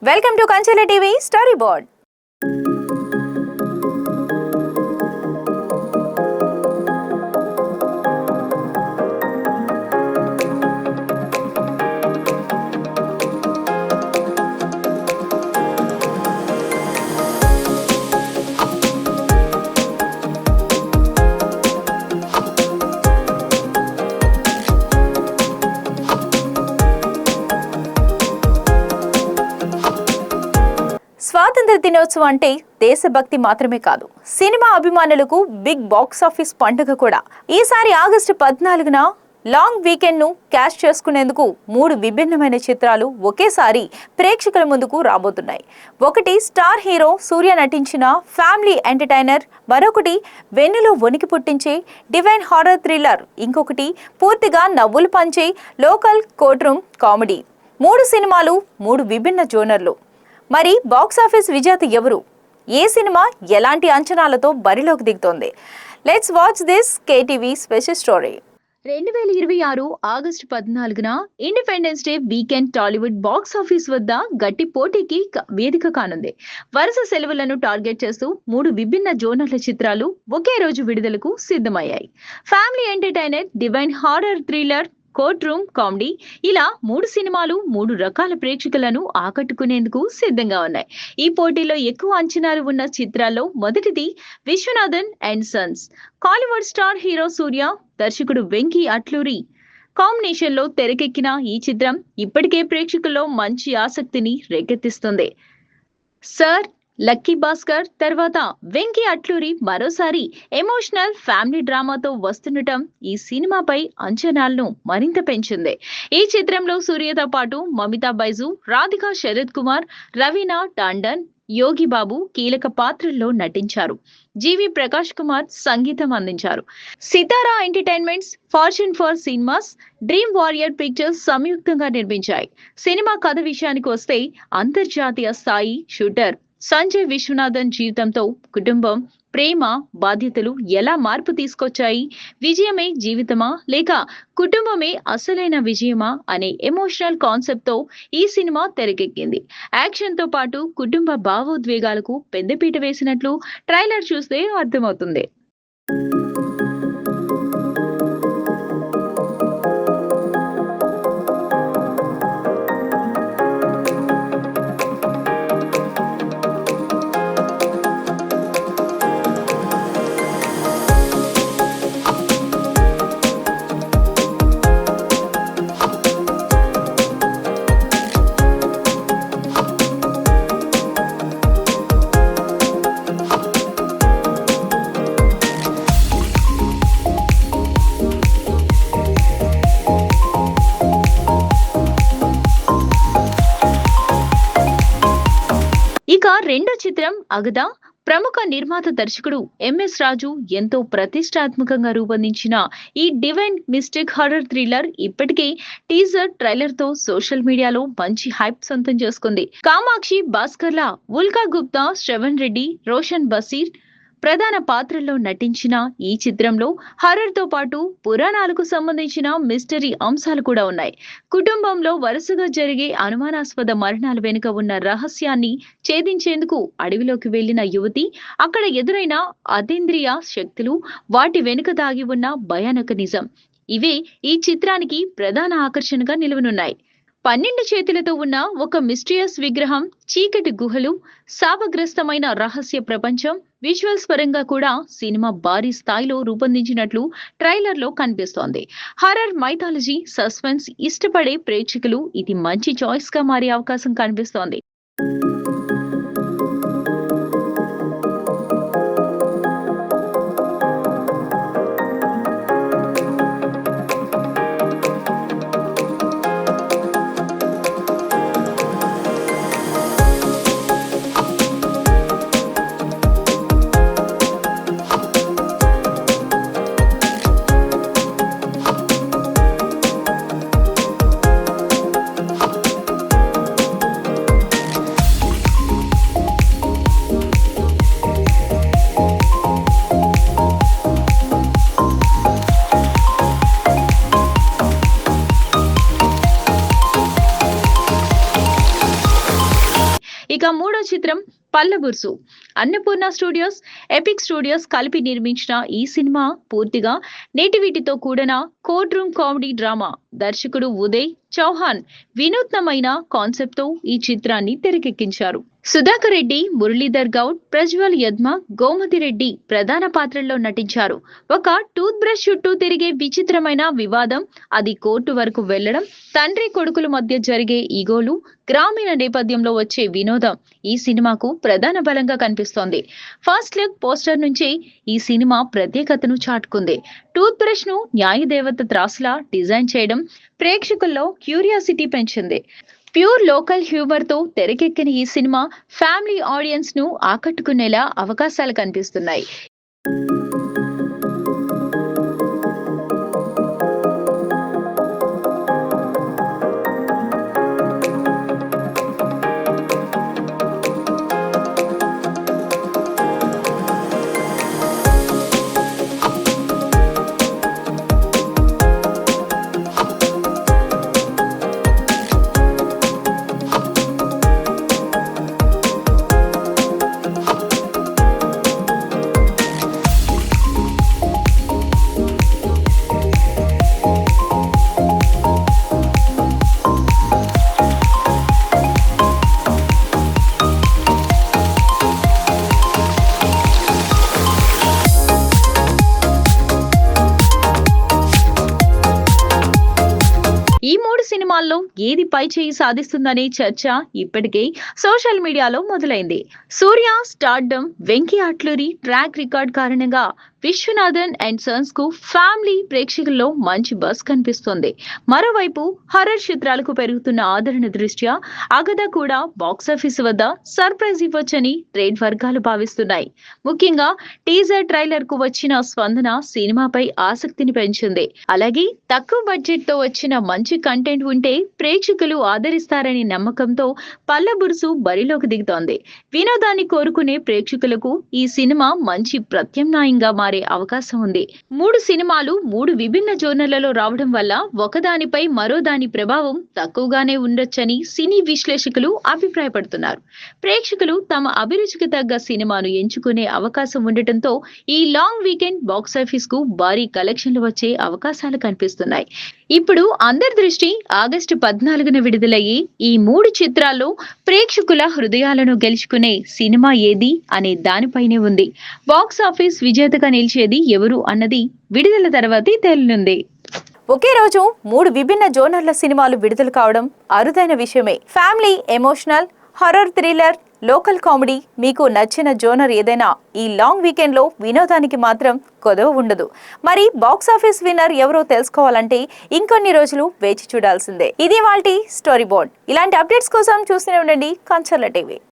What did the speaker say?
Welcome to Kanchela TV story board. స్వాతంత్ర దినోత్సవం అంటే దేశభక్తి మాత్రమే కాదు, సినిమా అభిమానులకు బిగ్ బాక్స్ ఆఫీస్ పండుగ కూడా. ఈసారి ఆగస్టు 14న లాంగ్ వీకెండ్ ను క్యాష్ చేసుకునేందుకు 3 విభిన్నమైన చిత్రాలు ఒకేసారి ప్రేక్షకుల ముందుకు రాబోతున్నాయి. ఒకటి స్టార్ హీరో సూర్య నటించిన ఫ్యామిలీ ఎంటర్టైనర్, మరొకటి వెన్నులో వణికి పుట్టించే డివైన్ హారర్ థ్రిల్లర్, ఇంకొకటి పూర్తిగా నవ్వులు పంచే లోకల్ కోర్ట్ రూమ్ కామెడీ. 3 సినిమాలు 3 విభిన్న జోనర్లు. మరి బాక్సాఫీస్ విజేత ఎవరు? ఏ సినిమా ఎలాంటి అంచనాలతో బరిలోకి దిగుతోంది? Let's watch this KTV special story. 2026 August 14న independence day weekend Tollywood box office వద్ద గట్టి పోటీకి వేదిక కానుంది. వరుస సెలవులను టార్గెట్ చేస్తూ 3 విభిన్న జోనర్ల చిత్రాలు ఒకే రోజు విడుదలకు సిద్ధమయ్యాయి. Family entertainer, divine horror thriller, courtroom comedy, ఇలా 3 సినిమాలు 3 రకాల ప్రేక్షకులను ఆకట్టుకునేందుకు సిద్ధంగా ఉన్నాయి. ఈ పోటీలో ఎక్కువ అంచనాలు ఉన్న చిత్రాల్లో మొదటిది Vishwanathan and sons. Kollywood star hero Suriya, దర్శకుడు వెంకీ అట్లూరి కాంబినేషన్ లో తెరకెక్కిన ఈ చిత్రం ఇప్పటికే ప్రేక్షకుల్లో మంచి ఆసక్తిని రేకెత్తిస్తుంది. సార్, లక్కీ భాస్కర్ తర్వాత వెంకీ అట్లూరి మరోసారి ఎమోషనల్ ఫ్యామిలీ డ్రామాతో వస్తుండటం ఈ సినిమాపై అంచనాలను మరింత పెంచింది. ఈ చిత్రంలో సూర్యతో పాటు మమితా బైజు, రాధికా శరత్ కుమార్, రవీనా టాండన్, యోగి బాబు కీలక పాత్రల్లో నటించారు. జీవి ప్రకాష్ కుమార్ సంగీతం అందించారు. Sithara entertainments, fortune four cinemas, dream warrior pictures సంయుక్తంగా నిర్మించాయి. సినిమా కథ విషయానికి వస్తే అంతర్జాతీయ స్థాయి షూటర్ సంజయ్ విశ్వనాథన్ జీవితంతో కుటుంబం, ప్రేమ, బాధ్యతలు ఎలా మార్పు తీసుకొచ్చాయి, విజయమే జీవితమా లేక కుటుంబమే అసలైన విజయమా అనే ఎమోషనల్ కాన్సెప్ట్ తో ఈ సినిమా తెరకెక్కింది. యాక్షన్ తో పాటు కుటుంబ భావోద్వేగాలకు పెద్దపీట వేసినట్లు ట్రైలర్ చూస్తే అర్థమవుతుంది. ఇక రెండో చిత్రం అగదా. ప్రముఖ నిర్మాత దర్శకుడు ఎంఎస్ రాజు ఎంతో ప్రతిష్టాత్మకంగా రూపొందించిన ఈ డివైన్ మిస్టిక్ హారర్ థ్రిల్లర్ ఇప్పటికే టీజర్, ట్రైలర్ తో సోషల్ మీడియాలో మంచి హైప్ సొంతం చేసుకుంది. కామాక్షి, భాస్కర్ల, ఉల్కా గుప్తా, శ్రవణ్ రెడ్డి, రోషన్ బసీర్ ప్రధాన పాత్రల్లో నటించిన ఈ చిత్రంలో హర్రర్ తో పాటు పురాణాలకు సంబంధించిన మిస్టరీ అంశాలు కూడా ఉన్నాయి. కుటుంబంలో వరుసగా జరిగే అనుమానాస్పద మరణాల వెనుక ఉన్న రహస్యాన్ని ఛేదించేందుకు అడవిలోకి వెళ్లిన యువతి, అక్కడ ఎదురైన అతీంద్రియ శక్తులు, వాటి వెనుక దాగి ఉన్న భయానక నిజం, ఇవే ఈ చిత్రానికి ప్రధాన ఆకర్షణగా నిలవనున్నాయి. 12 చేతులతో ఉన్న ఒక మిస్టీరియస్ విగ్రహం, చీకటి గుహలు, శాపగ్రస్తమైన రహస్య ప్రపంచం, విజువల్స్ పరంగా కూడా సినిమా భారీ స్థాయిలో రూపొందించినట్లు ట్రైలర్ లో కనిపిస్తోంది. హర్రర్, మైథాలజీ, సస్పెన్స్ ఇష్టపడే ప్రేక్షకులు ఇది మంచి చాయిస్ గా మారే అవకాశం కనిపిస్తోంది. ఇక మూడో చిత్రం పల్లబుర్సు. అన్నపూర్ణ స్టూడియోస్, ఎపిక్ స్టూడియోస్ కలిపి నిర్మించిన ఈ సినిమా పూర్తిగా నేటివిటీతో కూడిన కోర్ట్ రూమ్ కామెడీ డ్రామా. దర్శకుడు ఉదయ్ చౌహాన్ వినూత్నమైన కాన్సెప్ట్ తో ఈ చిత్రాన్ని తెరకెక్కించారు. సుధాకర్ రెడ్డి, మురళీధర్ గౌడ్, ప్రజ్వల్ యద్మ, గోమతి రెడ్డి ప్రధాన పాత్రల్లో నటించారు. ఒక టూత్ బ్రష్ చుట్టూ తిరిగే విచిత్రమైన వివాదం, అది కోర్టు వరకు వెళ్లడం, తండ్రి కొడుకుల మధ్య జరిగే ఈగోలు, గ్రామీణ నేపథ్యంలో వచ్చే వినోదం ఈ సినిమాకు ప్రధాన బలంగా కనిపిస్తోంది. ఫస్ట్ లుక్ పోస్టర్ నుంచి ఈ సినిమా ప్రత్యేకతను చాటుకుంది. టూత్ బ్రష్ ను న్యాయదేవత త్రాసులా డిజైన్ చేయడం ప్రేక్షకుల్లో క్యూరియాసిటీ పెంచింది. ప్యూర్ లోకల్ హ్యూమర్ తో తెరకెక్కిన ఈ సినిమా ఫ్యామిలీ ఆడియన్స్ ను ఆకట్టుకునేలా అవకాశాలు కనిపిస్తున్నాయి. ఈ మూడు సినిమాల్లో ఏది పై చేయి సాధిస్తుందనే చర్చ ఇప్పటికే సోషల్ మీడియాలో మొదలైంది. Suriya stardom, Venky Atluri track record కారణంగా విశ్వనాథన్ అండ్ సన్స్ కు ఫ్యామిలీ ప్రేక్షకుల్లో మంచి బస్ కనిపిస్తోంది. మరోవైపు హర్రర్ చిత్రాలకు పెరుగుతున్న ఆదరణ దృష్ట్యా అగద కూడా బాక్సాఫీస్ వద్ద సర్ప్రైజ్ ఇవ్వొచ్చని ట్రేడ్ వర్గాలు భావిస్తున్నాయి. ముఖ్యంగా టీజర్ ట్రైలర్ కు వచ్చిన స్పందన సినిమాపై ఆసక్తిని పెంచింది. అలాగే తక్కువ బడ్జెట్ తో వచ్చిన మంచి కంటెంట్ ఉంటే ప్రేక్షకులు ఆదరిస్తారనే నమ్మకంతో పల్లబుర్సు బరిలోకి దిగుతోంది. వినోదాన్ని కోరుకునే ప్రేక్షకులకు ఈ సినిమా మంచి ప్రత్యామ్నాయంగా మారే అవకాశం ఉంది. మూడు సినిమాలు మూడు విభిన్న జోనర్లలో రావడం వల్ల ఒకదానిపై మరో దాని ప్రభావం తక్కువగానే ఉండొచ్చని సినీ విశ్లేషకులు అభిప్రాయపడుతున్నారు. ప్రేక్షకులు తమ అభిరుచికి తగ్గ సినిమాను ఎంచుకునే అవకాశం ఉండటంతో ఈ లాంగ్ వీకెండ్ బాక్సాఫీస్ కు భారీ కలెక్షన్లు వచ్చే అవకాశాలు కనిపిస్తున్నాయి. ఇప్పుడు అందరి దృష్టి ఆగస్టు 14న విడుదలయ్యే ఈ మూడు చిత్రాల్లో ప్రేక్షకుల హృదయాలను గెలుచుకునే సినిమా ఏది అనే దానిపైనే ఉంది. బాక్స్ ఆఫీస్ విజేతగా నిలిచేది ఎవరు అన్నది విడుదల తర్వాతే తేలనుంది. ఒకే రోజు మూడు విభిన్న జోనర్ల సినిమాలు విడుదల కావడం అరుదైన విషయమే. Family, emotional, horror, thriller, local comedy, మీకు నచ్చిన జోనర్ ఏదైనా ఈ లాంగ్ వీకెండ్ లో వినోదానికి మాత్రం కొదవ ఉండదు. మరి బాక్స్ ఆఫీస్ విన్నర్ ఎవరో తెలుసుకోవాలంటే ఇంకొన్ని రోజులు వేచి చూడాల్సిందే. ఇది వాల్టి స్టోరీ బోర్డ్. ఇలాంటి అప్డేట్స్ కోసం చూస్తూనే ఉండండి కంచర్ల టీవీ.